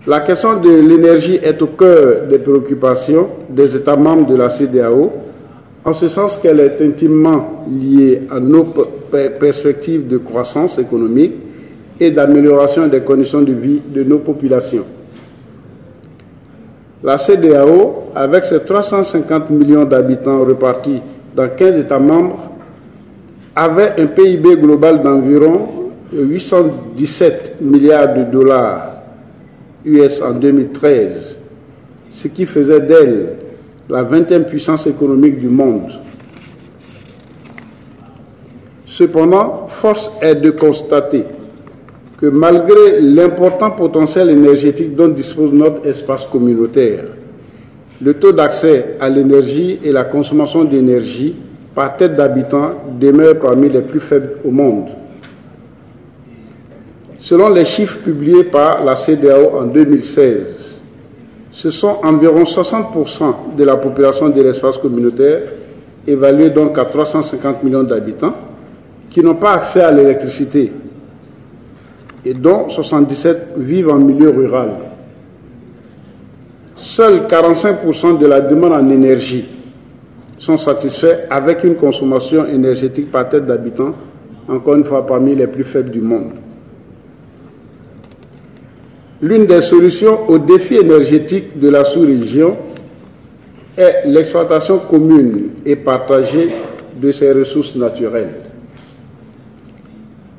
La question de l'énergie est au cœur des préoccupations des États membres de la CEDEAO, en ce sens qu'elle est intimement liée à nos perspectives de croissance économique et d'amélioration des conditions de vie de nos populations. La CEDEAO, avec ses 350 millions d'habitants répartis dans 15 États membres, avait un PIB global d'environ 817 milliards de dollars US en 2013, ce qui faisait d'elle la 20e puissance économique du monde. Cependant, force est de constater que malgré l'important potentiel énergétique dont dispose notre espace communautaire, le taux d'accès à l'énergie et la consommation d'énergie par tête d'habitant demeurent parmi les plus faibles au monde. Selon les chiffres publiés par la CEDEAO en 2016, ce sont environ 60% de la population de l'espace communautaire, évaluée donc à 350 millions d'habitants, qui n'ont pas accès à l'électricité et dont 77 vivent en milieu rural. Seuls 45% de la demande en énergie sont satisfaits avec une consommation énergétique par tête d'habitant, encore une fois parmi les plus faibles du monde. L'une des solutions aux défis énergétiques de la sous-région est l'exploitation commune et partagée de ses ressources naturelles.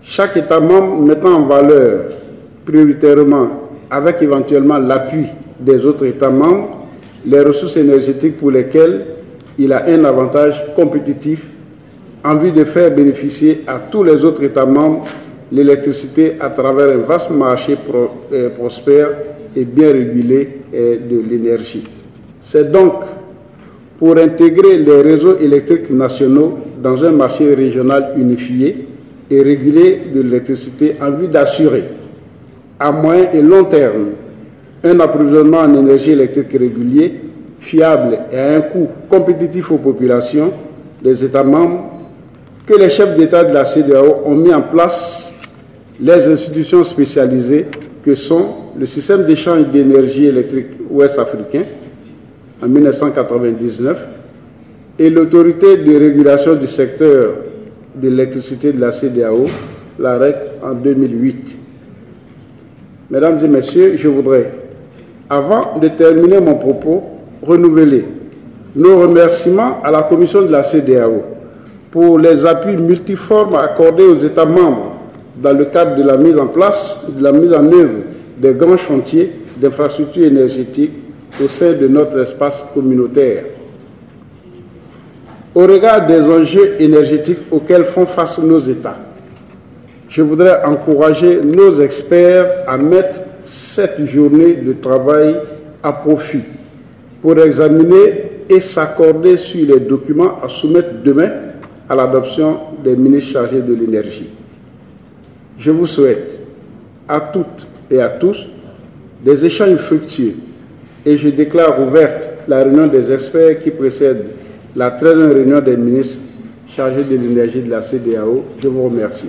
Chaque État membre mettant en valeur prioritairement, avec éventuellement l'appui des autres États membres, les ressources énergétiques pour lesquelles il a un avantage compétitif en vue de faire bénéficier à tous les autres États membres l'électricité à travers un vaste marché prospère et bien régulé de l'énergie. C'est donc pour intégrer les réseaux électriques nationaux dans un marché régional unifié et régulé de l'électricité en vue d'assurer à moyen et long terme un approvisionnement en énergie électrique régulier, fiable et à un coût compétitif aux populations des États membres que les chefs d'État de la CEDEAO ont mis en place les institutions spécialisées que sont le système d'échange d'énergie électrique ouest africain en 1999 et l'autorité de régulation du secteur de l'électricité de la CEDEAO, la REC, en 2008. Mesdames et messieurs, je voudrais, avant de terminer mon propos, renouveler nos remerciements à la Commission de la CEDEAO pour les appuis multiformes accordés aux États membres dans le cadre de la mise en place, de la mise en œuvre des grands chantiers d'infrastructures énergétiques au sein de notre espace communautaire. Au regard des enjeux énergétiques auxquels font face nos États, je voudrais encourager nos experts à mettre cette journée de travail à profit pour examiner et s'accorder sur les documents à soumettre demain à l'adoption des ministres chargés de l'énergie. Je vous souhaite à toutes et à tous des échanges fructueux et je déclare ouverte la réunion des experts qui précède la 13e réunion des ministres chargés de l'énergie de la CEDEAO. Je vous remercie.